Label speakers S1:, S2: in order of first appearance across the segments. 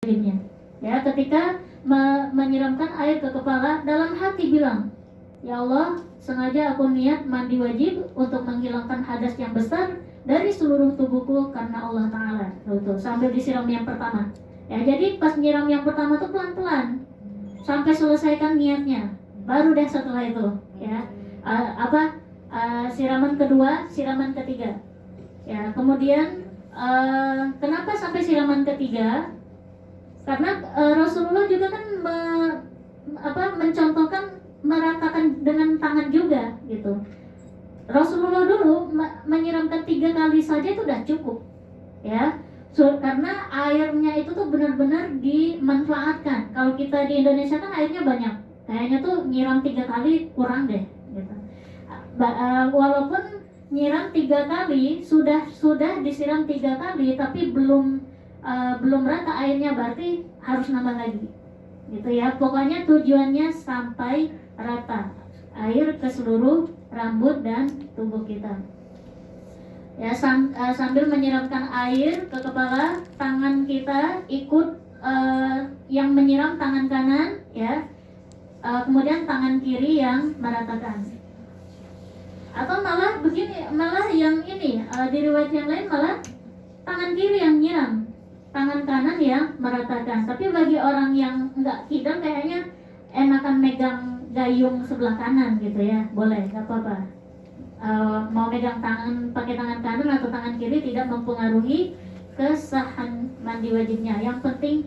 S1: wajibnya. Ya, ketika menyiramkan air ke kepala, dalam hati bilang, ya Allah, sengaja aku niat mandi wajib untuk menghilangkan hadas yang besar dari seluruh tubuhku karena Allah Ta'ala. Tuh, sambil disiram yang pertama. Ya, jadi pas nyiram yang pertama tuh pelan-pelan sampai selesaikan niatnya. Baru deh setelah itu, ya, siraman kedua, siraman ketiga. Ya, kemudian kenapa sampai siraman ketiga? Karena Rasulullah juga kan mencontohkan meratakan dengan tangan juga gitu. Rasulullah dulu menyiramkan 3 kali saja itu udah cukup, ya. Karena airnya itu tuh benar-benar dimanfaatkan. Kalau kita di Indonesia kan airnya banyak, kayaknya tuh nyiram 3 kali kurang deh, gitu. Walaupun nyiram 3 kali, sudah disiram 3 kali, tapi belum rata airnya, berarti harus nambah lagi, gitu ya. Pokoknya tujuannya sampai rata air ke seluruh rambut dan tubuh kita. Ya, sambil menyiramkan air ke kepala, tangan kita ikut yang menyiram tangan kanan, ya. Kemudian tangan kiri yang meratakan. Atau malah begini, malah yang ini di riwayat yang lain malah tangan kiri yang nyiram, tangan kanan yang meratakan. Tapi bagi orang yang enggak kidam kayaknya enakan megang gayung sebelah kanan gitu ya, boleh, nggak apa-apa. Mau megang tangan pakai tangan kanan atau tangan kiri tidak mempengaruhi kesahan mandi wajibnya. Yang penting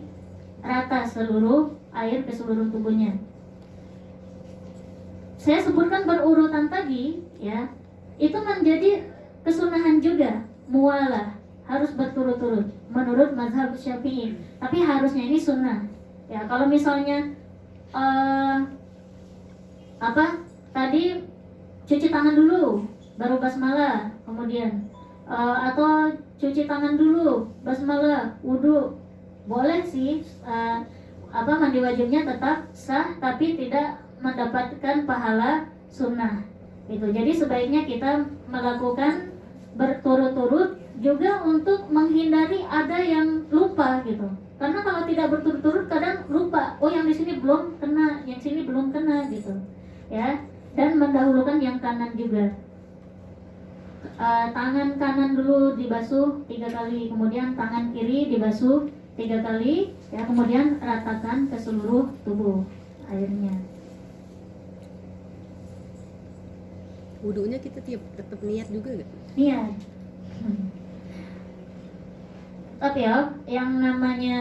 S1: rata seluruh air ke seluruh tubuhnya. Saya sebutkan berurutan tadi, ya, itu menjadi kesunahan juga, mualah, harus berturut-turut menurut mazhab Syafi'i. Tapi harusnya ini sunnah. Ya, kalau misalnya tadi cuci tangan dulu baru basmalah, kemudian atau cuci tangan dulu basmalah, wudu, boleh sih, mandi wajibnya tetap sah, tapi tidak mendapatkan pahala sunnah itu. Jadi sebaiknya kita melakukan berturut-turut juga untuk menghindari ada yang lupa gitu. Karena kalau tidak berturut-turut kadang lupa, oh yang di sini belum kena, yang sini belum kena gitu, ya. Dan mendahulukan yang kanan juga. Tangan kanan dulu dibasuh 3 kali, kemudian tangan kiri dibasuh 3 kali, ya, kemudian ratakan ke seluruh tubuh airnya.
S2: Wudunya kita tetap niat juga gak?
S1: Niat. Tapi ya, yang namanya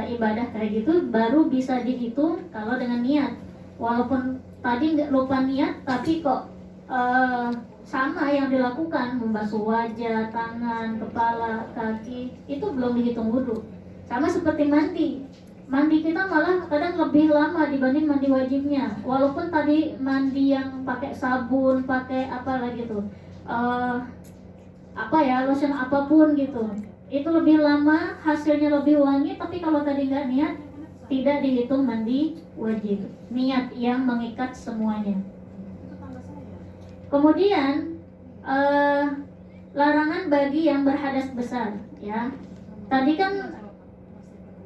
S1: ibadah kayak gitu baru bisa dihitung kalau dengan niat. Walaupun tadi nggak lupa niat, tapi kok sama yang dilakukan, membasuh wajah, tangan, kepala, kaki, itu belum dihitung wudu. Sama seperti mandi kita malah kadang lebih lama dibanding mandi wajibnya. Walaupun tadi mandi yang pakai sabun, pakai apa lagi tuh, lotion apapun gitu, itu lebih lama, hasilnya lebih wangi. Tapi kalau tadi nggak niat, tidak dihitung mandi wajib. Niat yang mengikat semuanya. Kemudian larangan bagi yang berhadas besar, ya. Tadi kan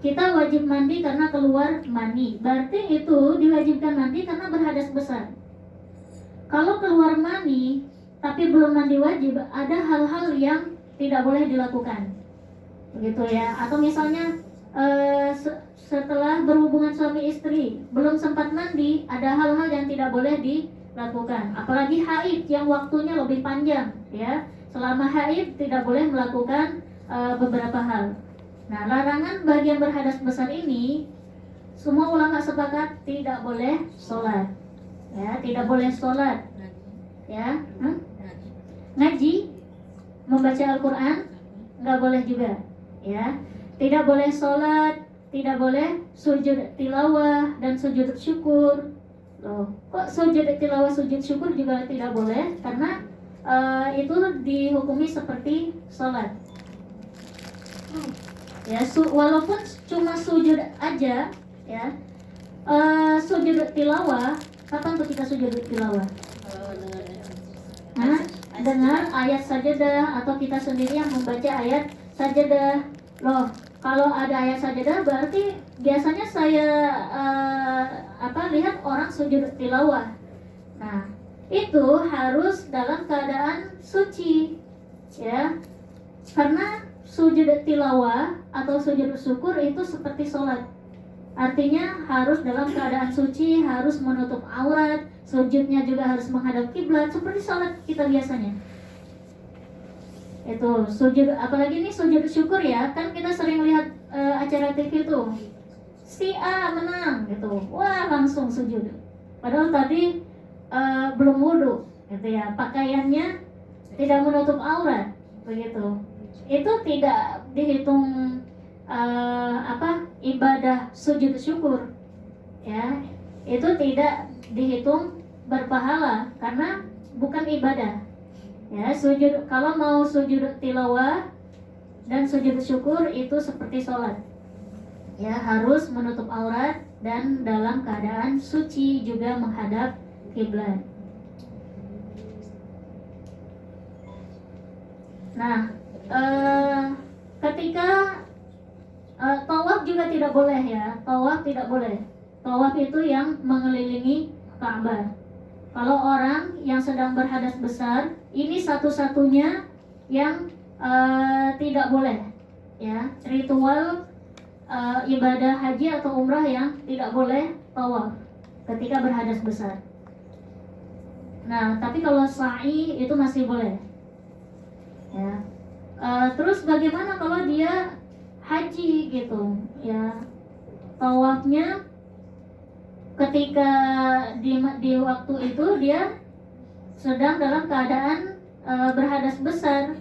S1: kita wajib mandi karena keluar mani, berarti itu diwajibkan mandi karena berhadas besar. Kalau keluar mani tapi belum mandi wajib, ada hal-hal yang tidak boleh dilakukan, begitu ya. Atau misalnya setelah berhubungan suami istri belum sempat mandi, ada hal-hal yang tidak boleh dilakukan. Apalagi haid yang waktunya lebih panjang, ya. Selama haid tidak boleh melakukan beberapa hal. Nah, larangan bagi yang berhadas besar ini, semua ulama sepakat tidak boleh sholat, ya, tidak boleh sholat, ya. Ngaji, membaca Al-Quran nggak boleh juga, ya. Tidak boleh sholat, tidak boleh sujud tilawah dan sujud syukur. Loh, kok sujud tilawah, sujud syukur juga tidak boleh? Karena itu dihukumi seperti sholat. Ya, walaupun cuma sujud aja, ya. Sujud tilawah, kapan tuh kita sujud tilawah? Dengar ayat sajadah, atau kita sendiri yang membaca ayat sajadah. Loh, Kalau ada ayat sajadah berarti biasanya saya lihat orang sujud tilawah. Nah, itu harus dalam keadaan suci, ya. Karena sujud tilawah atau sujud syukur itu seperti sholat. Artinya harus dalam keadaan suci, harus menutup aurat, sujudnya juga harus menghadap kiblat seperti sholat kita biasanya. Itu sujud, apalagi ini sujud syukur ya, kan kita sering lihat acara TV tuh, si A menang gitu, wah langsung sujud. Padahal tadi belum wudhu, gitu ya, pakaiannya tidak menutup aurat, begitu. Itu tidak dihitung ibadah sujud syukur, ya. Itu tidak dihitung berpahala karena bukan ibadah. Ya, sujud, kalau mau sujud tilawah dan sujud syukur itu seperti sholat. Ya, harus menutup aurat dan dalam keadaan suci juga menghadap kiblat. Nah, ketika tawaf juga tidak boleh ya. Tawaf tidak boleh. Tawaf itu yang mengelilingi Ka'bah. Kalau orang yang sedang berhadas besar, ini satu-satunya yang tidak boleh, ya. Ritual ibadah haji atau umrah yang tidak boleh tawaf ketika berhadas besar. Nah, tapi kalau sa'i itu masih boleh, ya. Terus bagaimana kalau dia haji gitu, ya? Tawafnya ketika di waktu itu dia sedang dalam keadaan berhadas besar,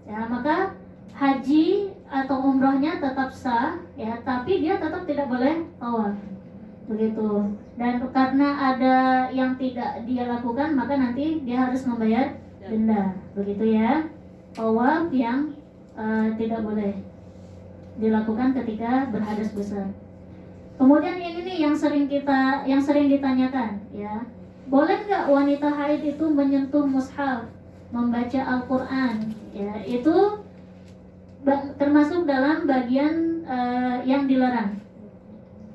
S1: ya, maka haji atau umrohnya tetap sah, ya, tapi dia tetap tidak boleh tawaf, begitu. Dan karena ada yang tidak dia lakukan, maka nanti dia harus membayar denda, begitu ya. Tawaf yang tidak boleh dilakukan ketika berhadas besar. Kemudian ini nih yang sering ditanyakan, ya. Boleh nggak wanita haid itu menyentuh mushaf, membaca Al-Qur'an? Ya, itu termasuk dalam bagian yang dilarang.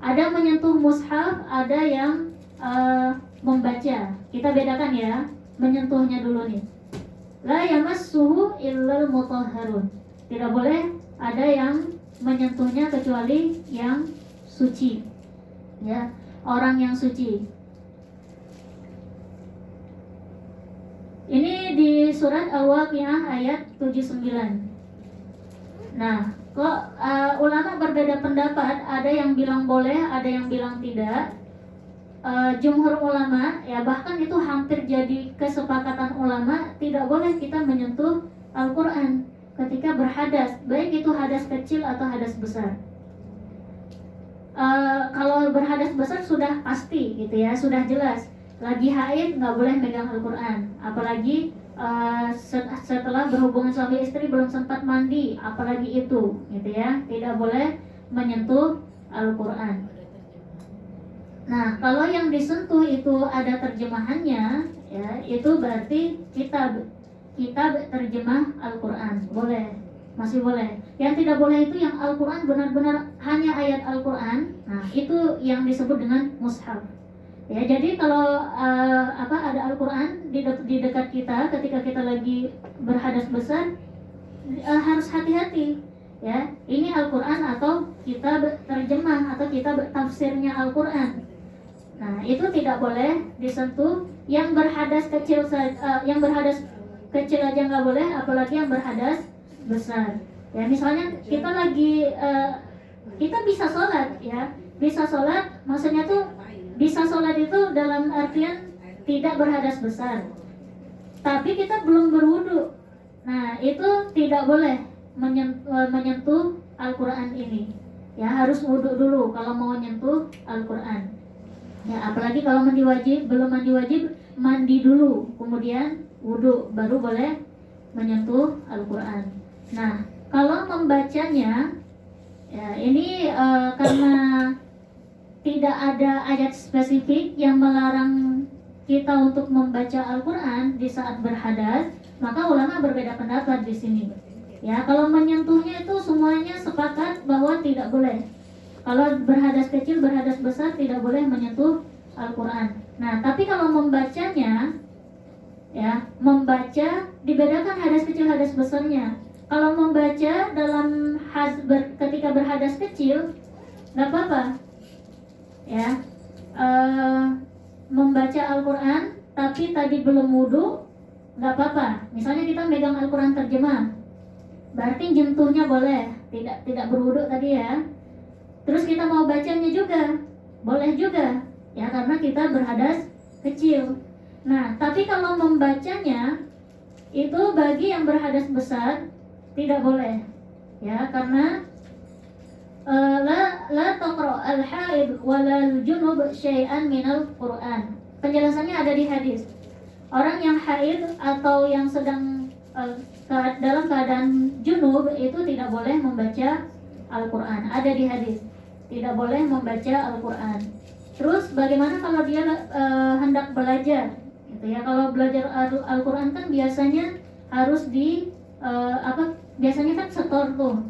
S1: Ada menyentuh mushaf, ada yang membaca. Kita bedakan ya, menyentuhnya dulu nih. La yamassuhu illal mutahharun. Tidak boleh ada yang menyentuhnya kecuali yang suci, ya, orang yang suci. Ini di surat Al-Waqiah ayat 79. Nah, kok ulama berbeda pendapat, ada yang bilang boleh, ada yang bilang tidak. Jumhur ulama, ya, bahkan itu hampir jadi kesepakatan ulama, tidak boleh kita menyentuh Al-Quran ketika berhadas, baik itu hadas kecil atau hadas besar. Kalau berhadas besar sudah pasti gitu ya, sudah jelas. Lagi haid nggak boleh megang Al-Quran, apalagi setelah berhubungan suami istri belum sempat mandi, apalagi itu, gitu ya, tidak boleh menyentuh Al-Quran. Nah, kalau yang disentuh itu ada terjemahannya, ya, itu berarti kitab terjemah Al-Quran, boleh. Masih boleh. Yang tidak boleh itu yang Al-Quran benar-benar hanya ayat Al-Quran. Nah, itu yang disebut dengan mushaf. Ya, jadi kalau ada Al-Quran di dekat kita ketika kita lagi berhadas besar, harus hati-hati. Ya, ini Al-Quran atau kitab terjemah atau kitab tafsirnya Al-Quran. Nah, itu tidak boleh disentuh. Yang berhadas kecil aja nggak boleh, apalagi yang berhadas besar. Ya, misalnya kita lagi kita bisa sholat, ya, bisa sholat, maksudnya tuh bisa sholat itu dalam artian tidak berhadas besar, tapi kita belum berwudu. Nah, itu tidak boleh menyentuh Al-Quran ini, ya, harus wudu dulu kalau mau menyentuh Al-Quran. Ya, apalagi kalau belum mandi wajib, mandi dulu, kemudian wudu, baru boleh menyentuh Al-Quran. Nah, kalau membacanya, ya, ini karena tidak ada ayat spesifik yang melarang kita untuk membaca Al-Quran di saat berhadas, maka ulama berbeda pendapat di sini. Ya, kalau menyentuhnya itu semuanya sepakat bahwa tidak boleh. Kalau berhadas kecil, berhadas besar tidak boleh menyentuh Al-Quran. Nah, tapi kalau membacanya, ya, membaca dibedakan hadas kecil, hadas besarnya. Kalau membaca dalam ketika berhadas kecil, nggak apa-apa, ya. Membaca Al-Quran tapi tadi belum wudhu, nggak apa-apa. Misalnya kita megang Al-Quran terjemah, berarti jentuhnya boleh, tidak berwudhu tadi ya. Terus kita mau bacanya juga, boleh juga, ya, karena kita berhadas kecil. Nah, tapi kalau membacanya itu bagi yang berhadas besar tidak boleh, ya, karena la taqra al-haid walal junub syai'an minal Qur'an. Penjelasannya ada di hadis. Orang yang haid atau yang sedang dalam keadaan junub itu tidak boleh membaca Al-Quran. Ada di hadis, tidak boleh membaca Al-Quran. Terus bagaimana kalau dia hendak belajar? Gitu ya. Kalau belajar Al-Quran kan biasanya harus biasanya kan setor tuh,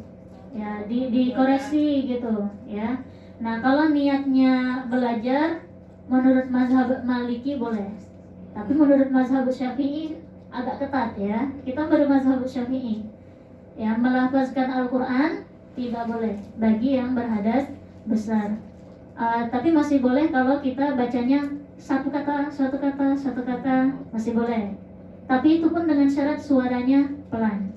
S1: ya, dikoreksi gitu, ya. Nah, kalau niatnya belajar menurut mazhab Maliki boleh, tapi menurut mazhab Syafi'i agak ketat, ya. Kita bermazhab Syafi'i, ya, melafazkan Al-Quran tidak boleh bagi yang berhadas besar. Tapi masih boleh kalau kita bacanya satu kata masih boleh. Tapi itu pun dengan syarat suaranya pelan.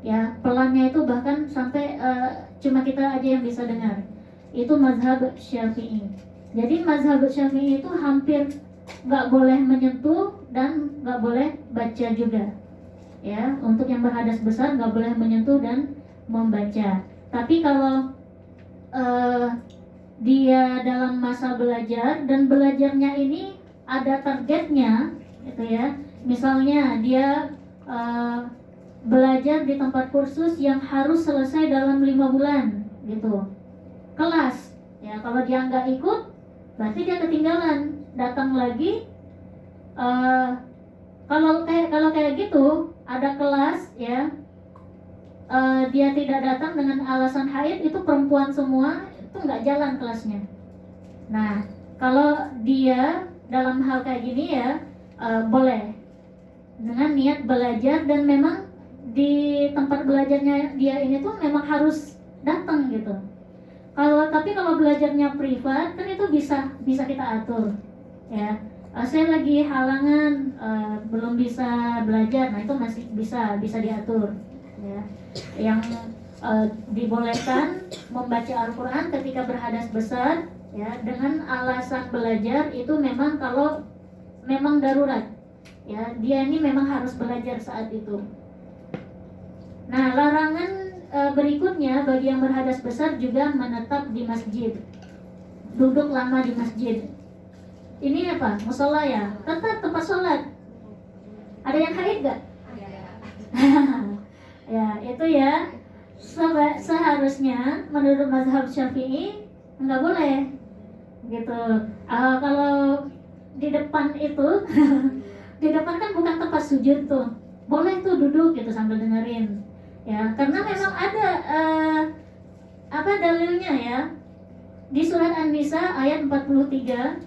S1: Ya, pelannya itu bahkan sampai cuma kita aja yang bisa dengar. Itu mazhab Syafi'i. Jadi mazhab Syafi'i itu hampir nggak boleh menyentuh dan nggak boleh baca juga. Ya, untuk yang berhadas besar nggak boleh menyentuh dan membaca. Tapi kalau dia dalam masa belajar dan belajarnya ini ada targetnya, gitu ya. Misalnya dia belajar di tempat kursus yang harus selesai dalam 5 bulan, gitu. Kelas, ya, kalau dia nggak ikut, berarti dia ketinggalan. Datang lagi, kalau kayak gitu, ada kelas, ya, dia tidak datang dengan alasan haid, itu perempuan semua, itu nggak jalan kelasnya. Nah, kalau dia dalam hal kayak gini ya, boleh dengan niat belajar dan memang di tempat belajarnya dia ini tuh memang harus datang gitu. Tapi kalau belajarnya privat kan itu bisa kita atur, ya. Saya lagi halangan, belum bisa belajar, nah itu masih bisa diatur, ya. Yang dibolehkan membaca Al-Quran ketika berhadas besar, ya, dengan alasan belajar itu memang kalau memang darurat, ya, dia ini memang harus belajar saat itu. Nah, larangan berikutnya bagi yang berhadas besar juga menetap di masjid, duduk lama di masjid. Ini apa? Musola, ya, tetap tempat sholat. Ada yang haid gak? Ya, itu ya. Seharusnya menurut mazhab Syafi'i nggak boleh, gitu. Kalau di depan itu, di depan kan bukan tempat sujud tuh, boleh tuh duduk gitu sambil dengerin, ya, karena memang ada dalilnya, ya, di surat An-Nisa ayat 43.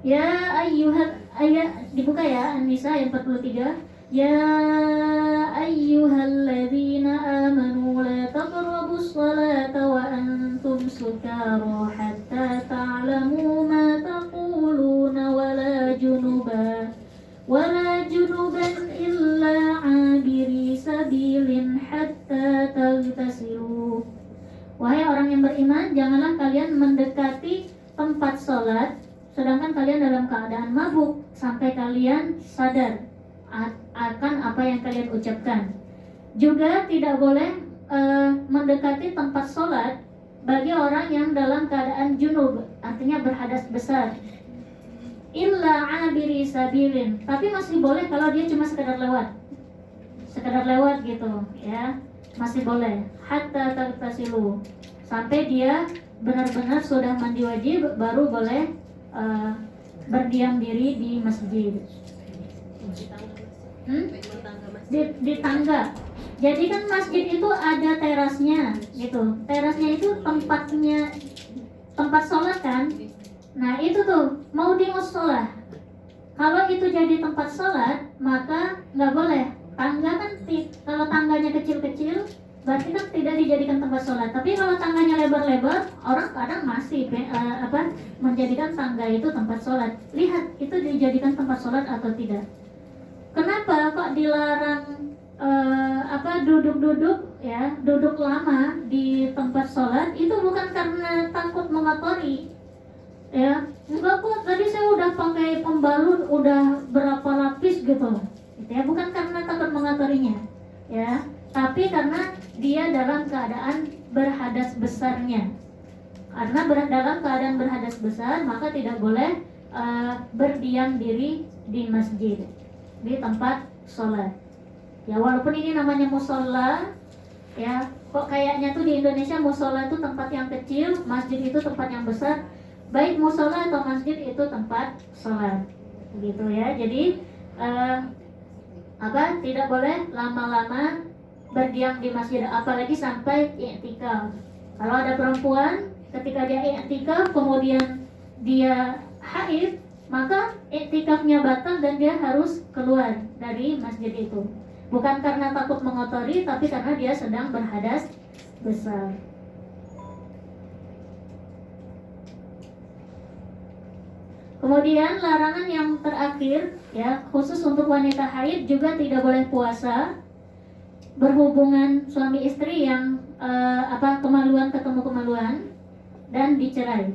S1: Ya ayat dibuka ya, An-Nisa ayat 43. Ya ayyuhalladzina amanu la taqrabus salata wa antum sukara hatta ta'lamu ma taquluna wala junuban illa 'abiri sabilin hatta taghtasilu. Wahai orang yang beriman, janganlah kalian mendekati tempat sholat sedangkan kalian dalam keadaan mabuk sampai kalian sadar akan apa yang kalian ucapkan. Juga tidak boleh mendekati tempat sholat bagi orang yang dalam keadaan junub, artinya berhadas besar. Illa 'abiri sabilin, tapi masih boleh kalau dia cuma sekedar lewat gitu, ya, masih boleh. Hatta taghtasilu, sampai dia benar-benar sudah mandi wajib baru boleh berdiam diri di masjid.
S2: Rumah tangga masjid.
S1: di tangga. Jadi kan masjid itu ada terasnya gitu. Terasnya itu tempat sholat kan. Nah itu tuh mau di musola. Kalau itu jadi tempat sholat maka nggak boleh. Tangga kan kalau tangganya kecil-kecil berarti kan tidak dijadikan tempat sholat. Tapi kalau tangganya lebar-lebar, orang kadang masih menjadikan tangga itu tempat sholat. Lihat itu dijadikan tempat sholat atau tidak. Kenapa kok dilarang duduk lama di tempat sholat? Itu bukan karena takut mengotori, ya. Enggak kok, tadi saya udah pakai pembalut, udah berapa lapis gitu, ya. Bukan karena takut mengotorinya, ya. Tapi karena dia dalam keadaan berhadas besarnya. Karena dalam keadaan berhadas besar, maka tidak boleh berdiam diri di masjid, di tempat sholat. Ya walaupun ini namanya musola, ya kok kayaknya tuh di Indonesia musola itu tempat yang kecil, masjid itu tempat yang besar. Baik musola atau masjid itu tempat sholat, gitu ya. Jadi tidak boleh lama-lama berdiam di masjid, apalagi sampai i'tikaf. Kalau ada perempuan ketika dia i'tikaf kemudian dia haid, maka i'tikafnya batal dan dia harus keluar dari masjid itu. Bukan karena takut mengotori, tapi karena dia sedang berhadas besar. Kemudian larangan yang terakhir, ya khusus untuk wanita haid juga tidak boleh puasa, berhubungan suami istri yang kemaluan ketemu kemaluan dan dicerai.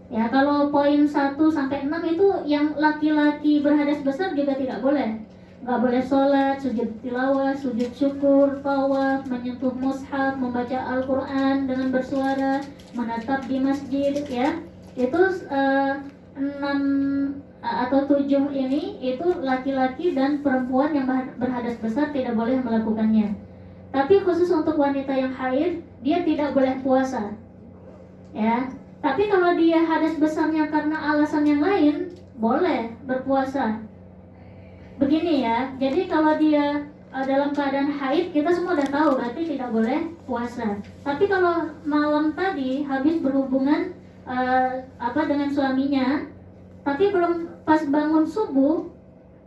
S1: Ya kalau poin 1 sampai 6 itu yang laki-laki berhadas besar juga tidak boleh. Nggak boleh sholat, sujud tilawah, sujud syukur, tawaf, menyentuh mushaf, membaca Al-Quran dengan bersuara, menatap di masjid, ya. Itu 6 atau 7 ini itu laki-laki dan perempuan yang berhadas besar tidak boleh melakukannya. Tapi khusus untuk wanita yang haid, dia tidak boleh puasa, ya. Tapi kalau dia hadas besarnya karena alasan yang lain, boleh berpuasa. Begini ya, jadi kalau dia dalam keadaan haid, kita semua udah tahu berarti tidak boleh puasa. Tapi kalau malam tadi habis berhubungan dengan suaminya, tapi belum pas bangun subuh,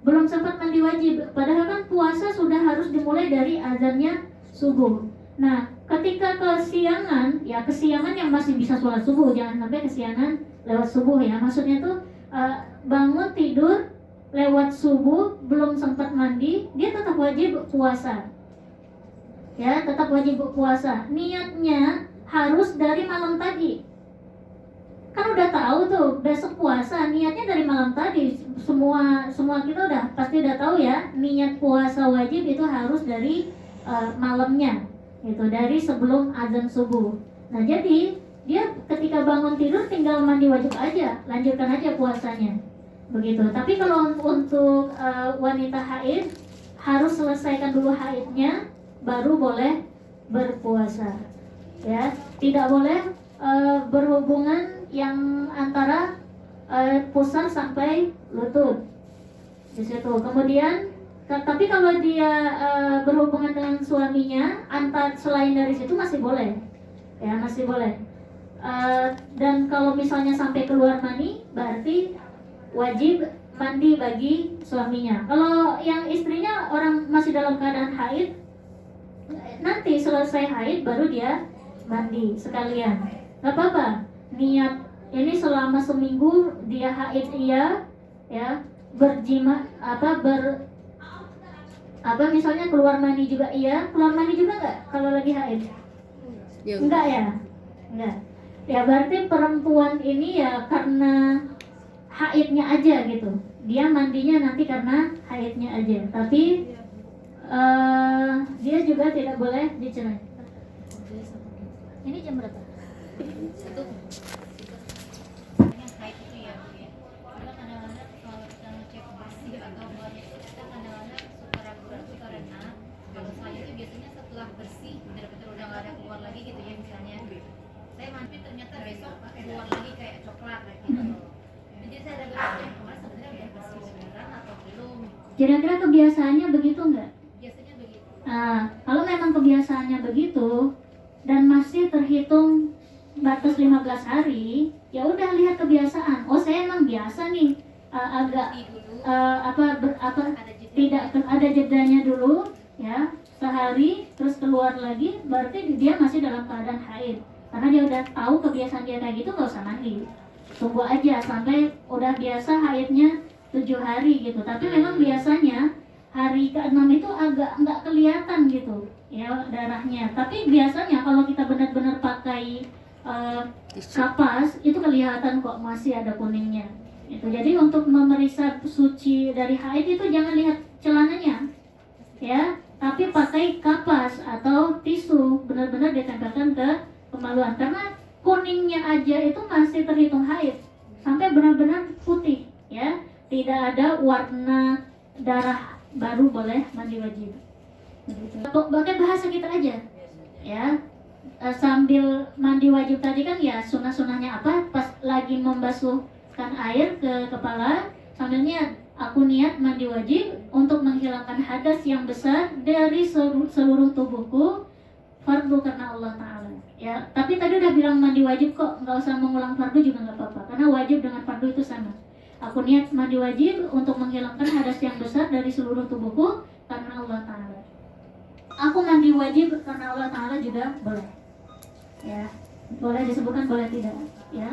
S1: belum sempat mandi wajib. Padahal kan puasa sudah harus dimulai dari azannya subuh. Nah, ketika kesiangan, ya kesiangan yang masih bisa sholat subuh, jangan sampai kesiangan lewat subuh ya. Maksudnya tuh bangun tidur lewat subuh, belum sempat mandi, dia tetap wajib puasa. Ya, tetap wajib puasa. Niatnya harus dari malam tadi. Kan udah tahu tuh besok puasa, niatnya dari malam tadi. Semua kita pasti udah tahu ya, niat puasa wajib itu harus dari malamnya. Itu dari sebelum azan subuh. Nah, jadi dia ketika bangun tidur tinggal mandi wajib aja, lanjutkan aja puasanya. Begitu. Tapi kalau untuk wanita haid harus selesaikan dulu haidnya baru boleh berpuasa. Ya, tidak boleh berhubungan yang antara pusar sampai lutut. Di situ. Kemudian tapi kalau dia berhubungan dengan suaminya selain dari situ masih boleh. Ya, masih boleh. Dan kalau misalnya sampai keluar mani berarti wajib mandi bagi suaminya. Kalau yang istrinya orang masih dalam keadaan haid, nanti selesai haid baru dia mandi sekalian. Gak apa-apa. Niat ini selama seminggu dia haid ya berjima misalnya keluar mandi juga iya, keluar mandi juga nggak kalau lagi haid? Enggak ya, enggak. Ya berarti perempuan ini ya karena haidnya aja gitu, dia mandinya nanti karena haidnya aja, tapi dia juga tidak boleh dicerai. Ini jam berapa?
S3: Itu yang haid itu ya Bu ya. Karena kadang-kadang kalau kita ngecek bersih atau enggak, kita kadang-kadang suka ragu-ragu karena kalau saya itu biasanya setelah bersih benar-benar udah nggak ada keluar lagi gitu ya, misalnya saya mandi ternyata besok keluar lagi kayak coklat kayak gitu. Jadi saya ada bertanya kemarin sebenarnya udah bersih beneran atau belum.
S1: Kira-kira kebiasaannya begitu nggak?
S3: Biasanya begitu.
S1: Nah, kalau memang kebiasaannya begitu dan masih terhitung batas 15 hari, ya udah lihat kebiasaan. Oh, saya emang biasa nih, agak
S3: Di dulu
S1: apa
S3: ada jeda.
S1: tidak ada jedanya dulu, ya, sehari terus keluar lagi, berarti dia masih dalam keadaan haid. Karena dia udah tahu kebiasaan dia kayak gitu, nggak usah mandi. Tunggu aja sampai udah biasa haidnya 7 hari gitu. Tapi memang biasanya hari ke-6 itu agak nggak kelihatan gitu ya darahnya. Tapi biasanya kalau kita benar-benar pakai kapas itu kelihatan kok masih ada kuningnya. Itu. Jadi untuk memeriksa suci dari haid itu jangan lihat celananya, ya, tapi pakai kapas atau tisu, benar-benar ditempelkan ke kemaluan. Karena kuningnya aja itu masih terhitung haid sampai benar-benar putih, ya, tidak ada warna darah baru boleh mandi wajib. Pakai bahasa kita aja, ya. Sambil mandi wajib tadi kan ya sunah-sunahnya apa? Pas lagi membasuhkan air ke kepala, sambil niat, aku niat mandi wajib untuk menghilangkan hadas yang besar dari seluruh tubuhku, fardu karena Allah Ta'ala. Ya, tapi tadi udah bilang mandi wajib kok, nggak usah mengulang fardu juga nggak apa-apa, karena wajib dengan fardu itu sama. Aku niat mandi wajib untuk menghilangkan hadas yang besar dari seluruh tubuhku karena Allah Ta'ala. Aku mandi wajib karena Allah Ta'ala juga boleh, ya, boleh disebutkan, boleh tidak, ya.